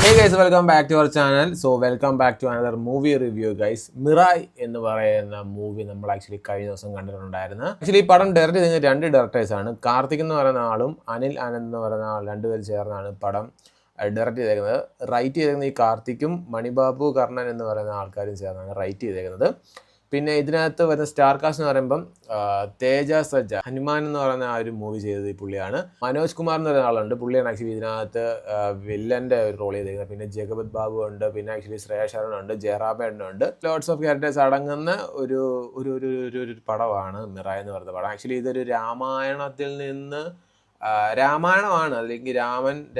Hey guys, welcome back to our channel. So welcome back to another movie review guys. Mirai എന്ന് പറയുന്ന movie നമ്മൾ actually കഴിഞ്ഞ ദിവസം കണ്ടിട്ടുണ്ടായിരുന്നു. ആക്ച്വലി ഈ പടം ഡയറക്റ്റ് ചെയ്യുന്ന രണ്ട് ഡയറക്ടേഴ്സാണ്. കാർത്തിക് എന്ന് പറയുന്ന ആളും അനിൽ ആനന്ദ് എന്ന് പറയുന്ന ആൾ രണ്ടുപേരും ചേർന്നാണ് പടം ഡയറക്റ്റ് ചെയ്തേക്കുന്നത്. റൈറ്റ് ചെയ്തേക്കുന്നത് ഈ കാർത്തിക്കും മണിബാബു കർണൻ എന്ന് പറയുന്ന ആൾക്കാരും ചേർന്നാണ് റൈറ്റ് ചെയ്തേക്കുന്നത്. പിന്നെ ഇതിനകത്ത് വരുന്ന സ്റ്റാർ കാസ്റ്റ് എന്ന് പറയുമ്പം തേജ സജ്ജ, ഹനുമാൻ എന്ന് പറയുന്ന ആ ഒരു മൂവി ചെയ്തത് ഈ പുള്ളിയാണ്. മനോജ് കുമാർ എന്ന് പറയുന്ന ആളുണ്ട്, പുള്ളിയാണ് ആക്ച്വലി ഇതിനകത്ത് വില്ലൻ്റെ ഒരു റോൾ ചെയ്തേക്കുന്നത്. പിന്നെ ജഗപത് ബാബു ഉണ്ട്, പിന്നെ ആക്ച്വലി ശ്രേയ ശരൺ ഉണ്ട്, ജയറാമേട്ടനുണ്ട്. ലോട്ട്സ് ഓഫ് ക്യാരക്ടേഴ്സ് അടങ്ങുന്ന ഒരു ഒരു ഒരു പടമാണ് മിറായ് എന്ന് പറയുന്ന പടം. ആക്ച്വലി ഇതൊരു രാമായണത്തിൽ നിന്ന് രാമായണമാണ്, അല്ലെങ്കിൽ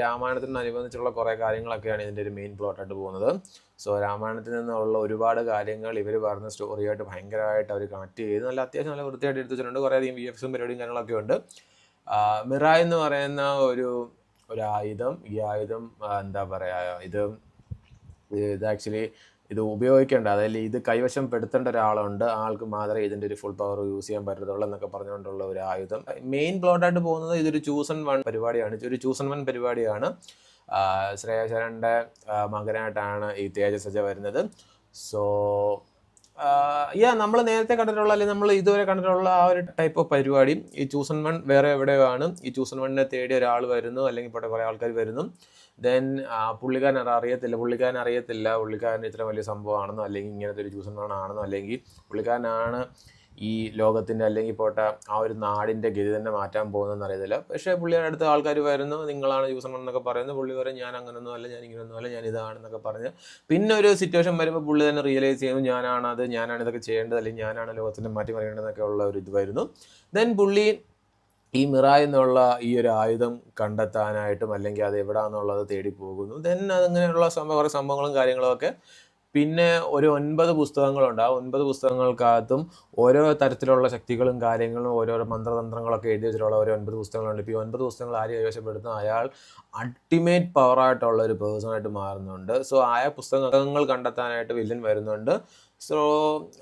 രാമായണത്തിനനുബന്ധിച്ചുള്ള കുറേ കാര്യങ്ങളൊക്കെയാണ് ഇതിൻ്റെ ഒരു മെയിൻ പ്ലോട്ടായിട്ട് പോകുന്നത്. സോ രാമായണത്തിൽ നിന്നുള്ള ഒരുപാട് കാര്യങ്ങൾ ഇവർ പറഞ്ഞ സ്റ്റോറിയായിട്ട് ഭയങ്കരമായിട്ട് അവർ കണക്ട് ചെയ്ത് അത്യാവശ്യം നല്ല വൃത്തിയായിട്ട് എടുത്തു വെച്ചിട്ടുണ്ട്. കുറേയധികം VFXും പരിപാടിയും കാര്യങ്ങളൊക്കെ ഉണ്ട്. മിറായ് എന്ന് പറയുന്ന ഒരു ആയുധം, ഈ ആയുധം എന്താ പറയുക, ഇത് ആക്ച്വലി ഇത് ഉപയോഗിക്കേണ്ട, അതായത് ഇത് കൈവശം പെടുത്തേണ്ട ഒരാളുണ്ട്, ആൾക്ക് മാത്രമേ ഇതിൻ്റെ ഒരു ഫുൾ പവർ യൂസ് ചെയ്യാൻ പറ്റത്തുള്ളൂ എന്നൊക്കെ പറഞ്ഞുകൊണ്ടുള്ള ഒരു ആയുധം. മെയിൻ പ്ലോട്ടായിട്ട് പോകുന്നത് ഇതൊരു ചൂസൺ വൺ പരിപാടിയാണ്. ഒരു ചൂസൺ വൺ പരിപാടിയാണ്. ശ്രേയ ശരണിൻ്റെ മകനായിട്ടാണ് ഈ തേജ സജ്ജ വരുന്നത്. സോ നമ്മൾ നേരത്തെ കണ്ടിട്ടുള്ള, അല്ലെങ്കിൽ നമ്മൾ ഇതുവരെ കണ്ടിട്ടുള്ള ആ ഒരു ടൈപ്പ് ഓഫ് പരിപാടി ഈ ചൂസൺ വൺ വേറെ എവിടെയാണ്. ഈ ചൂസൺ വണ്ണിനെ തേടി ഒരാൾ വരുന്നു, അല്ലെങ്കിൽ ഇപ്പോൾ കുറേ ആൾക്കാർ വരുന്നു. ദെൻ പുള്ളിക്കാരൻ അറിയത്തില്ല പുള്ളിക്കാരൻ ഇത്ര വലിയ സംഭവമാണെന്നോ, അല്ലെങ്കിൽ ഇങ്ങനത്തെ ഒരു ചൂസൺ വൺ ആണെന്നോ, അല്ലെങ്കിൽ പുള്ളിക്കാരനാണ് ഈ ലോകത്തിൻ്റെ, അല്ലെങ്കിൽ പോട്ടെ ആ ഒരു നാടിൻ്റെ ഗതി തന്നെ മാറ്റാൻ പോകുന്നതെന്ന് അറിയത്തില്ല. പക്ഷേ പുള്ളിയുടെ അടുത്ത് ആൾക്കാർ വരുന്നു, നിങ്ങളാണ് ചൂസൺ വൺ എന്നൊക്കെ പറയുന്നത്. പുള്ളി പറയും ഞാൻ അങ്ങനൊന്നും അല്ല, ഞാൻ ഇങ്ങനൊന്നും അല്ല, ഞാൻ ഇതാണെന്നൊക്കെ പറഞ്ഞ് പിന്നെ ഒരു സിറ്റുവേഷൻ വരുമ്പോൾ പുള്ളി തന്നെ റിയലൈസ് ചെയ്യുന്നു ഞാനാണ് ഇതൊക്കെ ചെയ്യേണ്ടത്, അല്ലെങ്കിൽ ഞാനാണ് ലോകത്തിൻ്റെ മാറ്റി മറിയേണ്ടതെന്നൊക്കെ ഉള്ള ഒരു ഇത് വരുന്നു. ദെൻ പുള്ളി ഈ മിറായ് എന്നുള്ള ഈ ഒരു ആയുധം കണ്ടെത്താനായിട്ടും, അല്ലെങ്കിൽ അത് എവിടെയാണെന്നുള്ളത് തേടി പോകുന്നു. ദെൻ അതങ്ങനെയുള്ള കുറേ സംഭവങ്ങളും കാര്യങ്ങളുമൊക്കെ. പിന്നെ ഒരു 9 പുസ്തകങ്ങളുണ്ട്. ആ 9 പുസ്തകങ്ങൾക്കകത്തും ഓരോ തരത്തിലുള്ള ശക്തികളും കാര്യങ്ങളും ഓരോരോ മന്ത്രതന്ത്രങ്ങളൊക്കെ എഴുതി വെച്ചിട്ടുള്ള ഓരോ 9 പുസ്തകങ്ങളുണ്ട്. ഇപ്പോൾ ഈ 9 പുസ്തകങ്ങൾ ആര് കൈവശപ്പെടുത്തുന്നു അയാൾ അൾട്ടിമേറ്റ് പവറായിട്ടുള്ള ഒരു പേഴ്സണായിട്ട് മാറുന്നുണ്ട്. സോ ആയ പുസ്തകങ്ങൾ കണ്ടെത്താനായിട്ട് വില്ലൻ വരുന്നുണ്ട്. സോ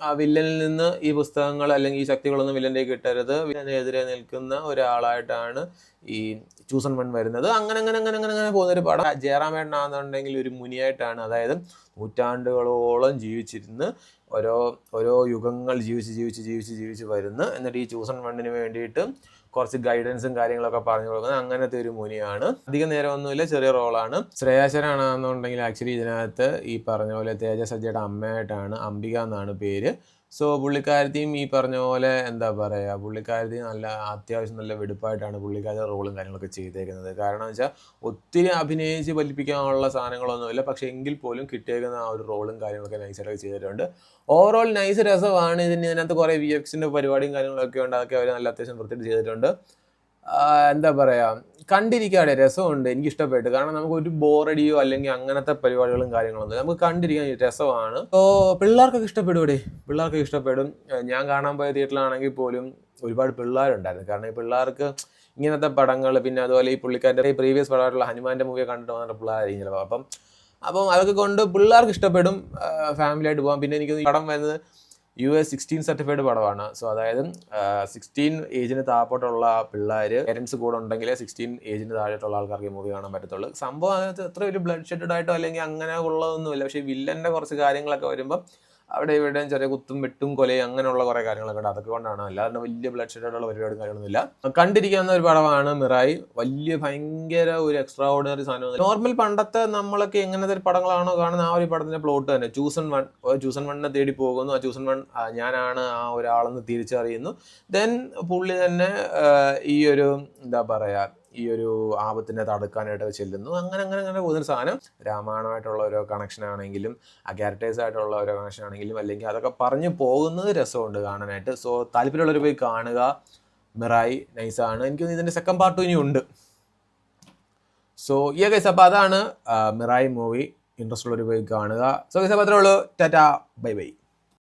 ആ വില്ലനിൽ നിന്ന് ഈ പുസ്തകങ്ങൾ അല്ലെങ്കിൽ ഈ ശക്തികളൊന്നും വില്ലൻ്റെ കിട്ടരുത്, വില്ലനെതിരെ നിൽക്കുന്ന ഒരാളായിട്ടാണ് ഈ ചൂസൺ വൺ വരുന്നത്. അങ്ങനെ പോകുന്നൊരു പടം. ജയറാമേട്ടനാണെന്നുണ്ടെങ്കിൽ ഒരു മുനിയായിട്ടാണ്, അതായത് നൂറ്റാണ്ടുകളോളം ജീവിച്ചിരുന്ന് ഓരോ യുഗങ്ങൾ ജീവിച്ച് വരുന്നു. എന്നിട്ട് ഈ ചൂസൺ വണ്ണിന് വേണ്ടിയിട്ട് കുറച്ച് ഗൈഡൻസും കാര്യങ്ങളൊക്കെ പറഞ്ഞു കൊടുക്കുന്നത് അങ്ങനത്തെ ഒരു മുനിയാണ്. അധികം നേരമൊന്നുമില്ല, ചെറിയ റോളാണ്. ശ്രേയ ശരൺ ആണെന്നുണ്ടെങ്കിൽ ആക്ച്വലി ഇതിനകത്ത് ഈ പറഞ്ഞ പോലെ തേജ സജ്ജയുടെ അമ്മയായിട്ടാണ്, അംബിക എന്നാണ് പേര്. സോ പുള്ളിക്കാരത്തിയും ഈ പറഞ്ഞ പോലെ എന്താ പറയുക, പുള്ളിക്കാരത്തി അത്യാവശ്യം നല്ല വെടുപ്പായിട്ടാണ് പുള്ളിക്കാരുടെ റോളും കാര്യങ്ങളൊക്കെ ചെയ്തേക്കുന്നത്. കാരണം എന്ന് വെച്ചാൽ ഒത്തിരി അഭിനയിച്ച് ഫലിപ്പിക്കാനുള്ള സാധനങ്ങളൊന്നുമില്ല, പക്ഷേ എങ്കിൽ പോലും കിട്ടിയേക്കുന്ന ആ ഒരു റോളും കാര്യങ്ങളൊക്കെ നൈസായിട്ടൊക്കെ ചെയ്തിട്ടുണ്ട്. ഓവറോൾ നൈസ് രസമാണ്. ഇതിനകത്ത് കുറേ VFXിൻ്റെ പരിപാടിയും കാര്യങ്ങളൊക്കെ ഉണ്ട്, അതൊക്കെ അവർ നല്ല അത്യാവശ്യം വൃത്തിയായിട്ട് ചെയ്തിട്ടുണ്ട്. എന്താ പറയുക, കണ്ടിരിക്കാതെ രസമുണ്ട്, എനിക്കിഷ്ടപ്പെട്ടു. കാരണം നമുക്ക് ഒരു ബോറടിയോ അല്ലെങ്കിൽ അങ്ങനത്തെ പരിപാടികളും കാര്യങ്ങളൊന്നും നമുക്ക് കണ്ടിരിക്കാൻ രസമാണ്. അപ്പോൾ പിള്ളേർക്കൊക്കെ ഇഷ്ടപ്പെടും. ഞാൻ കാണാൻ പോയ തിയേറ്ററിലാണെങ്കിൽ പോലും ഒരുപാട് പിള്ളേരുണ്ടായിരുന്നു. കാരണം ഈ പിള്ളേർക്ക് ഇങ്ങനത്തെ പടങ്ങൾ, പിന്നെ അതുപോലെ ഈ പുള്ളിക്കാരുടെ പ്രീവിയസ് പടമായിട്ടുള്ള ഹനുമാൻ്റെ മൂവിയെ കണ്ടിട്ട് വന്നിട്ട് പിള്ളേരായിരിക്കും ചിലപ്പോൾ. അപ്പം അതൊക്കെ കൊണ്ട് പിള്ളേർക്ക് ഇഷ്ടപ്പെടും, ഫാമിലിയായിട്ട് പോകാം. പിന്നെ എനിക്ക് പടം വരുന്നത് US 16 സർട്ടിഫൈഡ് പടമാണ്. സോ അതായത് 16 ഏജിന് താഴോട്ടുള്ള പിള്ളേർ പേരൻസ് കൂടെ ഉണ്ടെങ്കിലേ 16 ഏജിന് താഴോട്ടുള്ള ആൾക്കാർക്ക് ഈ മൂവി കാണാൻ പറ്റത്തുള്ളൂ. സംഭവം അതിനകത്ത് അത്ര വലിയ ബ്ലഡ് ഷെഡഡ് ആയിട്ടോ അല്ലെങ്കിൽ അങ്ങനെ ഉള്ളതൊന്നുമില്ല. പക്ഷേ വില്ലൻ്റെ കുറച്ച് കാര്യങ്ങളൊക്കെ വരുമ്പോൾ അവിടെ ഇവിടെയും ചെറിയ കുത്തും വെട്ടും കൊലയും അങ്ങനെയുള്ള കുറേ കാര്യങ്ങളൊക്കെ ഉണ്ട്. അതൊക്കെ കൊണ്ടാണ്, അല്ലാതെ വലിയ ബ്ലഡ് ഷെഡായിട്ടുള്ള പരിപാടിയും കാര്യങ്ങളൊന്നുമില്ല. കണ്ടിരിക്കാവുന്ന ഒരു പടമാണ് മിറായ്. ഭയങ്കര ഒരു എക്സ്ട്രാ ഓർഡിനറി സാധനം. നോർമൽ പണ്ടത്തെ നമ്മളൊക്കെ എങ്ങനത്തെ ഒരു പടങ്ങളാണോ കാണുന്നത് ആ ഒരു പടത്തിന്റെ പ്ലോട്ട് തന്നെ. ചൂസൺ വണ്ണിനെ തേടി പോകുന്നു. ആ ചൂസൺ വൺ ഞാനാണ് ആ ഒരാളെന്ന് തിരിച്ചറിയുന്നു. ദെൻ പുള്ളി തന്നെ ഈ ഒരു എന്താ പറയുക, ഈ ഒരു ആപത്തിനെ തടുക്കാനായിട്ട് ചെല്ലുന്നു. അങ്ങനെ പോകുന്നൊരു സാധനം. രാമായണമായിട്ടുള്ള ഓരോ കണക്ഷൻ ആണെങ്കിലും ആ ക്യാരക്ടേഴ്സായിട്ടുള്ള ഓരോ കണക്ഷൻ ആണെങ്കിലും, അല്ലെങ്കിൽ അതൊക്കെ പറഞ്ഞു പോകുന്നത് രസമുണ്ട് കാണാനായിട്ട്. സോ താല്പര്യമുള്ളവർ പോയി കാണുക. മിറായ് നൈസാണ്. എനിക്ക് ഇതിൻ്റെ സെക്കൻഡ് പാർട്ടും ഇനി ഉണ്ട്. സോ ഗൈസ്, അപ്പോൾ അതാണ് മിറായ് മൂവി. ഇൻട്രസ്റ്റ് ഉള്ളവർ പോയി കാണുക. സോ ഗൈസ്, അപ്പോൾ അത്രേ ഉള്ളൂ. ടാറ്റാ, ബൈ.